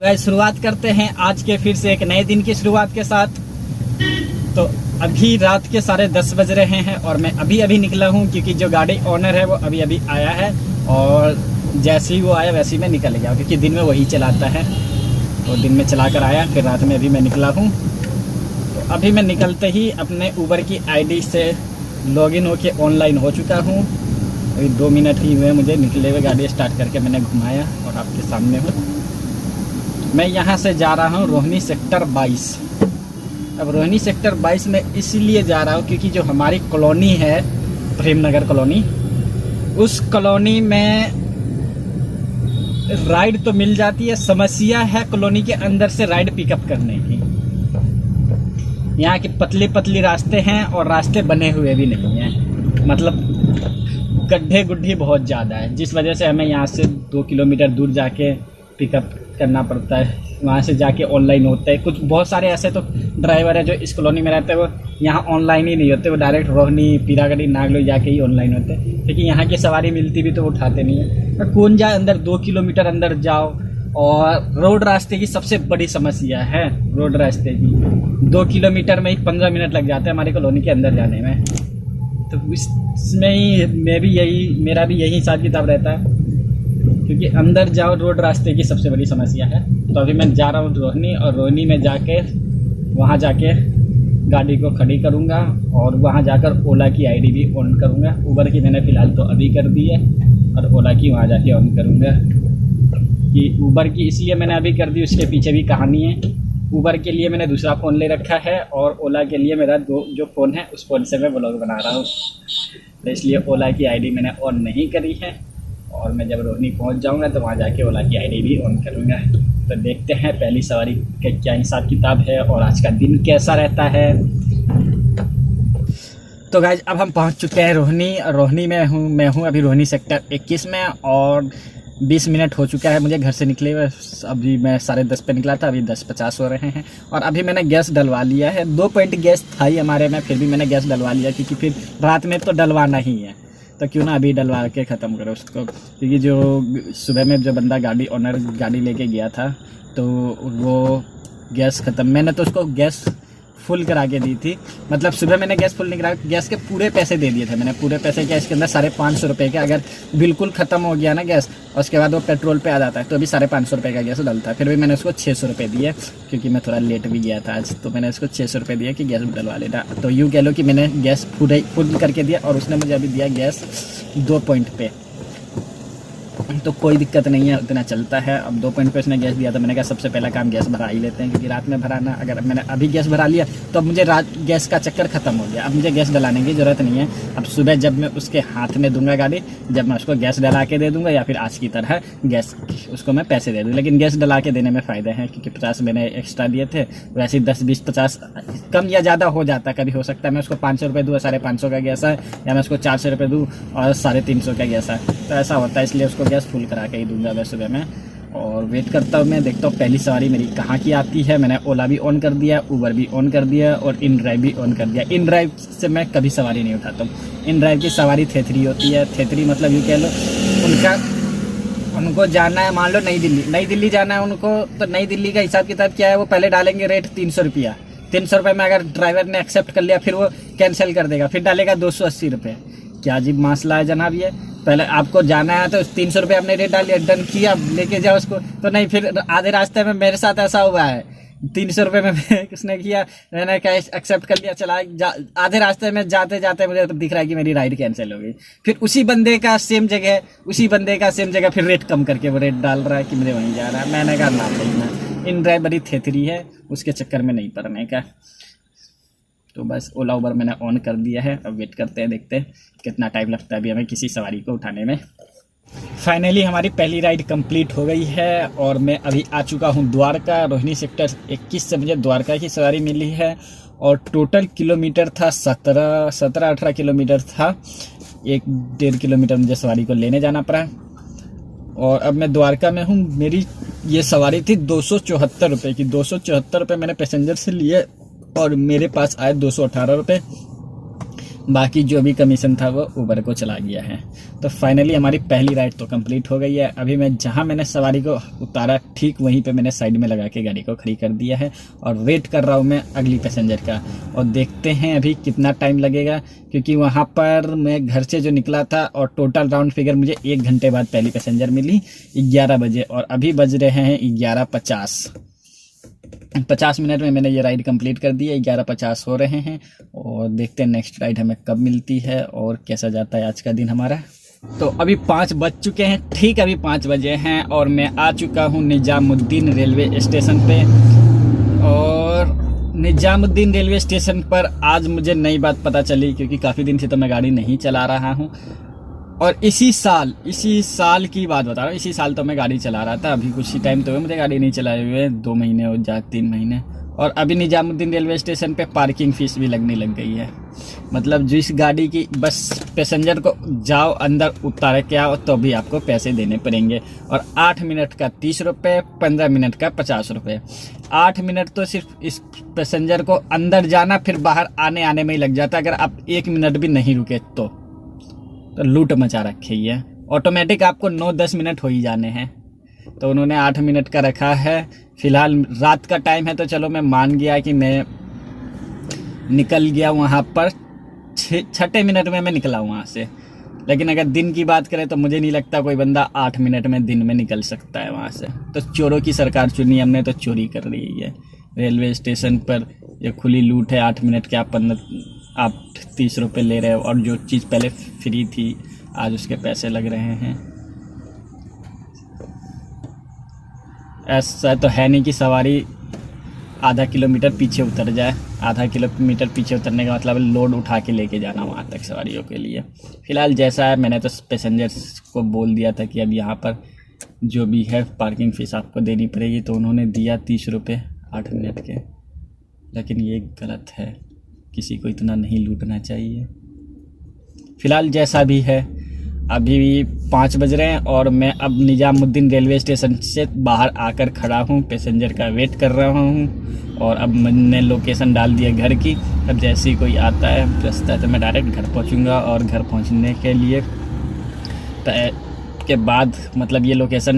Guys शुरुआत करते हैं आज के फिर से एक नए दिन की शुरुआत के साथ। तो अभी रात के 10:30 बज रहे हैं और मैं अभी निकला हूं क्योंकि जो गाड़ी ओनर है वो अभी आया है और जैसे ही वो आया वैसे ही मैं निकल गया क्योंकि दिन में वही चलाता है। तो दिन में चला कर आया, फिर रात में अभी मैं निकला हूं। तो अभी मैं निकलते ही अपने ऊबर की आईडी से लॉगिन होके ऑनलाइन हो चुका हूं। अभी 2 मिनट ही हुए मुझे निकले हुए, गाड़ी स्टार्ट करके मैंने घुमाया और आपके सामने हूँ। मैं यहाँ से जा रहा हूँ रोहिणी सेक्टर 22। अब रोहिणी सेक्टर 22 में इसलिए जा रहा हूँ क्योंकि जो हमारी कॉलोनी है प्रेमनगर कॉलोनी, उस कॉलोनी में राइड तो मिल जाती है, समस्या है कॉलोनी के अंदर से राइड पिकअप करने की। यहाँ की पतली रास्ते हैं और रास्ते बने हुए भी नहीं हैं, मतलब गड्ढे गुड्ढी बहुत ज़्यादा है, जिस वजह से हमें यहाँ से 2 किलोमीटर दूर जाके पिकअप करना पड़ता है। वहाँ से जाके ऑनलाइन होता है। कुछ बहुत सारे ऐसे तो ड्राइवर है जो इस कॉलोनी में रहते हैं, वो यहाँ ऑनलाइन ही नहीं होते, वो डायरेक्ट रोहिणी पीरागढ़ी नागलो जाके ही ऑनलाइन होते हैं, क्योंकि यहाँ की सवारी मिलती भी तो वो उठाते नहीं है। पर कौन जाए अंदर, 2 किलोमीटर अंदर जाओ। और रोड रास्ते की सबसे बड़ी समस्या है, रोड रास्ते की 2 किलोमीटर में ही 15 मिनट लग जाते हैं हमारी कॉलोनी के अंदर जाने में। तो इसमें ही मेरा भी यही हिसाब किताब रहता है, क्योंकि अंदर जाओ रोड रास्ते की सबसे बड़ी समस्या है। तो अभी मैं जा रहा हूँ रोहिणी, और रोहिणी में जाके वहाँ जाके गाड़ी को खड़ी करूँगा और वहाँ जाकर ओला की आईडी भी ऑन करूँगा। उबर की मैंने फ़िलहाल तो अभी कर दी है और ओला की वहाँ जाके ऑन करूँगा। कि उबर की इसलिए मैंने अभी कर दी, उसके पीछे भी कहानी है। उबर के लिए मैंने दूसरा फ़ोन ले रखा है और ओला के लिए मेरा जो फ़ोन है उस फ़ोन से मैं ब्लॉग बना रहा हूँ। तो इसलिए ओला की आईडी मैंने ऑन नहीं करी है और मैं जब रोहिणी पहुंच जाऊंगा तो वहां जाके ओला की आईडी भी ऑन करूंगा। तो देखते हैं पहली सवारी का क्या हिसाब किताब है और आज का दिन कैसा रहता है। तो गाइज अब हम पहुंच चुके हैं रोहिणी में मैं हूं अभी रोहिणी सेक्टर 21 में, और 20 मिनट हो चुका है मुझे घर से निकले हुए। अभी मैं 10:30 पे निकला था, अभी 10:50 हो रहे हैं और अभी मैंने गैस डलवा लिया है। 2 पॉइंट गैस था ही हमारे में, फिर भी मैंने गैस डलवा लिया क्योंकि फिर रात में तो डलवाना ही है, तो क्यों ना अभी डलवा के ख़त्म करो उसको। क्योंकि जो सुबह में जो बंदा ओनर गाड़ी लेके गया था तो वो गैस ख़त्म, मैंने तो उसको गैस फुल करा के दी थी। मतलब सुबह मैंने गैस फुल नहीं करा, गैस के पूरे पैसे दे दिए थे मैंने। पूरे पैसे क्या, इसके अंदर 550 रुपये के, अगर बिल्कुल ख़त्म हो गया ना गैस और उसके बाद वो पेट्रोल पे आ जाता है तो अभी 550 रुपये का गैस डलता है। फिर भी मैंने उसको 600 रुपये दिए क्योंकि मैं थोड़ा लेट भी गया था आज, तो मैंने उसको 600 रुपये दिया कि गैस डलवा लेना। तो यूँ कह लो कि मैंने गैस फुल करके दिया और उसने मुझे अभी दिया गैस 2 पॉइंट पे। तो कोई दिक्कत नहीं है, उतना चलता है। अब 2 पॉइंट पे उसने गैस दिया तो मैंने कहा सबसे पहला काम गैस भरा ही लेते हैं, क्योंकि रात में भराना, अगर मैंने अभी गैस भरा लिया तो अब मुझे रात गैस का चक्कर ख़त्म हो गया। अब मुझे गैस डलाने की ज़रूरत नहीं है। अब सुबह जब मैं उसके हाथ में दूंगा गाड़ी, जब मैं उसको गैस डला के दे दूंगा या फिर आज की तरह गैस उसको मैं पैसे दे दूँ। लेकिन गैस डला के देने में फ़ायदे हैं क्योंकि 50 मैंने एक्स्ट्रा दिए थे, वैसे ही 10, 20, 50 कम या ज़्यादा हो जाता। कभी हो सकता है मैं उसको 500 रुपये दूँ, 550 का गैस है, या मैं उसको 400 रुपये दूँ और 350 का गैस है, तो ऐसा होता है। इसलिए उसको गैस फुल करा के ही दूंगा मैं सुबह में। और वेट करता हूँ, मैं देखता हूँ पहली सवारी मेरी कहाँ की आती है। मैंने ओला भी ऑन कर दिया, उबर भी ऑन कर दिया और इन ड्राइव भी ऑन कर दिया। इन ड्राइव से मैं कभी सवारी नहीं उठाता हूँ। इन ड्राइव की सवारी थेथरी होती है। थेथरी मतलब यूँ कह लो उनको जाना है, मान लो नई दिल्ली जाना है उनको, तो नई दिल्ली का हिसाब किताब क्या है, वो पहले डालेंगे रेट 300 रुपया। 300 रुपये में अगर ड्राइवर ने एक्सेप्ट कर लिया फिर वो कैंसिल कर देगा, फिर डालेगा 280 रुपये। क्या अजीब मामला है जनाब ये। पहले आपको जाना है तो 300 रुपये आपने रेट डाल लिया, डन किया, लेके जाओ उसको। तो नहीं, फिर आधे रास्ते में मेरे साथ ऐसा हुआ है, 300 रुपये में किसने किया, मैंने कैश एक्सेप्ट कर लिया, चला आधे रास्ते में जाते जाते मुझे तो दिख रहा है कि मेरी राइड कैंसिल हो गई। फिर उसी बंदे का सेम जगह फिर रेट कम करके वो रेट डाल रहा है कि मुझे वहीं जा रहा है। मैंने कहा ना भाई, ना, इन ड्राइव बड़ी थेथरी है, उसके चक्कर में नहीं पड़ने का। तो बस ओला उबर मैंने ऑन कर दिया है। अब वेट करते हैं, देखते हैं कितना टाइम लगता है अभी हमें किसी सवारी को उठाने में। फाइनली हमारी पहली राइड कंप्लीट हो गई है और मैं अभी आ चुका हूँ द्वारका। रोहिणी सेक्टर 21 से मुझे द्वारका की सवारी मिली है और टोटल किलोमीटर था 17-18 किलोमीटर था। 1-1.5 किलोमीटर मुझे सवारी को लेने जाना पड़ा और अब मैं द्वारका में हूँ। मेरी ये सवारी थी 274 रुपये की। 274 रुपये मैंने पैसेंजर से लिए और मेरे पास आए 218 रुपये। बाकी जो भी कमीशन था वो ऊबर को चला गया है। तो फाइनली हमारी पहली राइड तो कंप्लीट हो गई है। अभी मैं जहां मैंने सवारी को उतारा ठीक वहीं पे मैंने साइड में लगा के गाड़ी को खड़ी कर दिया है और वेट कर रहा हूं मैं अगली पैसेंजर का। और देखते हैं अभी कितना टाइम लगेगा, क्योंकि वहां पर मैं घर से जो निकला था और टोटल राउंड फिगर मुझे 1 घंटे बाद पहली पैसेंजर मिली 11 बजे, और अभी बज रहे हैं 11:50। 50 मिनट में मैंने ये राइड कंप्लीट कर दी है। 11:50 हो रहे हैं और देखते हैं नेक्स्ट राइड हमें कब मिलती है और कैसा जाता है आज का दिन हमारा। तो अभी 5 बज चुके हैं, ठीक अभी 5 बजे हैं और मैं आ चुका हूँ निजामुद्दीन रेलवे स्टेशन पे। और निजामुद्दीन रेलवे स्टेशन पर आज मुझे नई बात पता चली, क्योंकि काफ़ी दिन से तो मैं गाड़ी नहीं चला रहा हूँ। और इसी साल की बात बता रहा हूँ, इसी साल तो मैं गाड़ी चला रहा था। अभी कुछ ही टाइम तो हुए मुझे गाड़ी नहीं चलाए हुए, 2 महीने हो जा 3 महीने। और अभी निजामुद्दीन रेलवे स्टेशन पे पार्किंग फ़ीस भी लगने लग गई है। मतलब जिस गाड़ी की बस पैसेंजर को जाओ अंदर उतार के आओ तो भी आपको पैसे देने पड़ेंगे। और 8 मिनट का 30 रुपये, 15 मिनट का 50 रुपये। 8 मिनट तो सिर्फ इस पैसेंजर को अंदर जाना फिर बाहर आने में ही लग जाता है। अगर आप 1 मिनट भी नहीं रुके तो लूट मचा रखी है। ऑटोमेटिक आपको 9-10 मिनट हो ही जाने हैं, तो उन्होंने 8 मिनट का रखा है। फिलहाल रात का टाइम है तो चलो मैं मान गया कि मैं निकल गया वहाँ पर 6 मिनट में मैं निकला वहाँ से। लेकिन अगर दिन की बात करें तो मुझे नहीं लगता कोई बंदा 8 मिनट में दिन में निकल सकता है वहाँ से। तो चोरों की सरकार चुनी हमने, तो चोरी कर रही है रेलवे स्टेशन पर। ये खुली लूट है। 8 मिनट के आप 30 रुपये ले रहे हो और जो चीज़ पहले फ्री थी आज उसके पैसे लग रहे हैं। ऐसा तो है नहीं कि सवारी आधा किलोमीटर पीछे उतर जाए। आधा किलोमीटर पीछे उतरने का मतलब लोड उठा के लेके जाना वहाँ तक सवारियों के लिए। फ़िलहाल जैसा है, मैंने तो पैसेंजर्स को बोल दिया था कि अब यहाँ पर जो भी है पार्किंग फ़ीस आपको देनी पड़ेगी, तो उन्होंने दिया 30 रुपये 8 मिनट के। लेकिन ये गलत है, किसी को इतना नहीं लूटना चाहिए। फ़िलहाल जैसा भी है, अभी 5 बज रहे हैं और मैं अब निजामुद्दीन रेलवे स्टेशन से बाहर आकर खड़ा हूँ, पैसेंजर का वेट कर रहा हूँ। और अब मैंने लोकेशन डाल दिया घर की। अब जैसे ही कोई आता है रास्ता है तो मैं डायरेक्ट घर पहुँचूँगा। और घर पहुँचने के लिए के बाद मतलब ये लोकेशन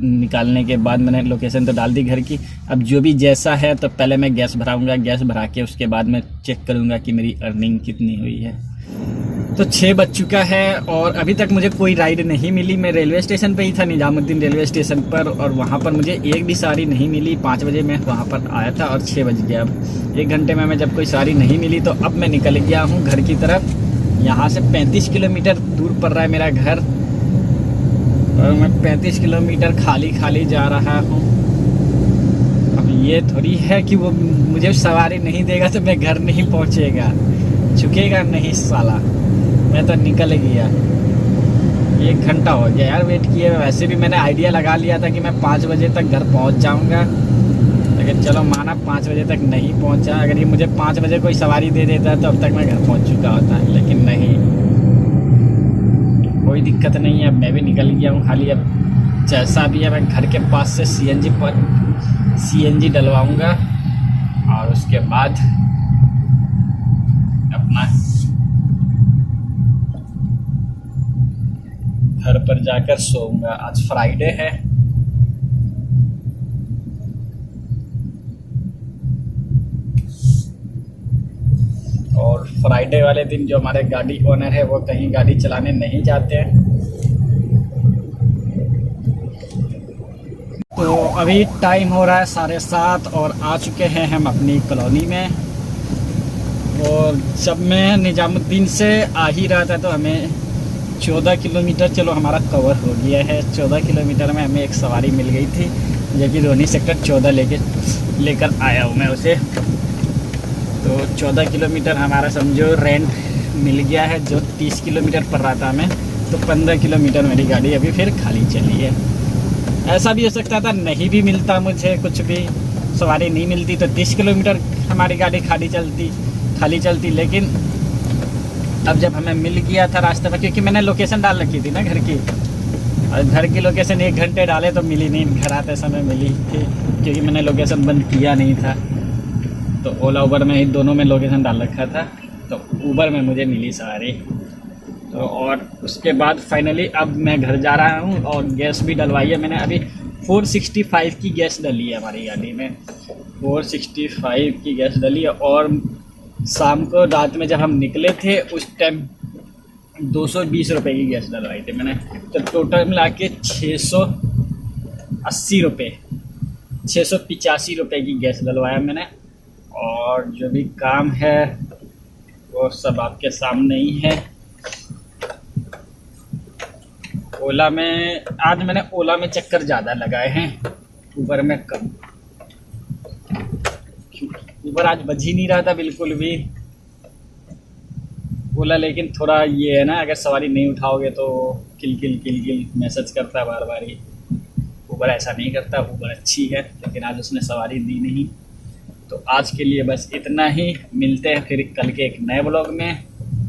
निकालने के बाद मैंने लोकेशन तो डाल दी घर की। अब जो भी जैसा है तो पहले मैं गैस भराऊंगा, गैस भरा के उसके बाद मैं चेक करूंगा कि मेरी अर्निंग कितनी हुई है। तो 6 बज चुका है और अभी तक मुझे कोई राइड नहीं मिली। मैं रेलवे स्टेशन पे ही था, निजामुद्दीन रेलवे स्टेशन पर, और वहाँ पर मुझे एक भी सवारी नहीं मिली। 5 बजे मैं वहाँ पर आया था और 6 बज गया। अब 1 घंटे में जब कोई सवारी नहीं मिली तो अब मैं निकल गया हूँ घर की तरफ। यहाँ से 35 किलोमीटर दूर पड़ रहा है मेरा घर और मैं 35 किलोमीटर खाली जा रहा हूँ। अब ये थोड़ी है कि वो मुझे सवारी नहीं देगा तो मैं घर नहीं पहुँचेगा, झुकेगा नहीं साला। मैं तो निकल गया। 1 घंटा हो गया यार वेट किए। वैसे भी मैंने आइडिया लगा लिया था कि मैं 5 बजे तक घर पहुँच जाऊँगा, लेकिन चलो माना 5 बजे तक नहीं पहुँचा। अगर ये मुझे 5 बजे कोई सवारी दे देता तो अब तक मैं घर पहुँच चुका होता, लेकिन नहीं, कोई दिक्कत नहीं है। अब मैं भी निकल गया हूँ। खाली अब जैसा भी है मैं घर के पास से सीएनजी डलवाऊँगा और उसके बाद अपना घर पर जाकर सोऊंगा। आज फ्राइडे है। और फ्राइडे वाले दिन जो हमारे गाड़ी ओनर है वो कहीं गाड़ी चलाने नहीं जाते हैं। तो अभी टाइम हो रहा है 7:30 और आ चुके हैं हम अपनी कॉलोनी में। और जब मैं निजामुद्दीन से आ ही रहा था तो हमें 14 किलोमीटर चलो हमारा कवर हो गया है। 14 किलोमीटर में हमें एक सवारी मिल गई थी जो कि रोहिणी सेक्टर 14 लेकर आया हूँ मैं उसे। तो 14 किलोमीटर हमारा समझो रेंट मिल गया है, जो 30 किलोमीटर पड़ रहा था हमें। तो 15 किलोमीटर मेरी गाड़ी अभी फिर खाली चली है। ऐसा भी हो सकता था नहीं भी मिलता, मुझे कुछ भी सवारी नहीं मिलती तो 30 किलोमीटर हमारी गाड़ी खाली चलती। लेकिन अब जब हमें मिल गया था रास्ते में, क्योंकि मैंने लोकेशन डाल रखी थी ना घर की, और घर की लोकेशन 1 घंटे डाले तो मिली नहीं, घर आते समय मिली थी क्योंकि मैंने लोकेशन बंद किया नहीं था। तो ओला उबर में ही दोनों में लोकेशन डाल रखा था। तो ऊबर में मुझे मिली सवारी। तो और उसके बाद फाइनली अब मैं घर जा रहा हूँ और गैस भी डलवाई है मैंने। अभी 465 की गैस डली है हमारी गाड़ी में, 465 की गैस डली है। और शाम को रात में जब हम निकले थे उस टाइम 220 रुपये की गैस डलवाई थी मैंने। तो टोटल मिला के 680 रुपये, 685 रुपये की गैस डलवाया मैंने। और जो भी काम है वो सब आपके सामने ही है। ओला में आज मैंने ओला में चक्कर ज़्यादा लगाए हैं, ऊबर में कम। ऊबर आज बज ही नहीं रहा था बिल्कुल भी। ओला लेकिन थोड़ा ये है ना, अगर सवारी नहीं उठाओगे तो किल किल किल किल मैसेज करता है बार बार ही। ऊबर ऐसा नहीं करता, ऊबर अच्छी है, लेकिन आज उसने सवारी दी नहीं। तो आज के लिए बस इतना ही, मिलते हैं फिर कल के एक नए ब्लॉग में।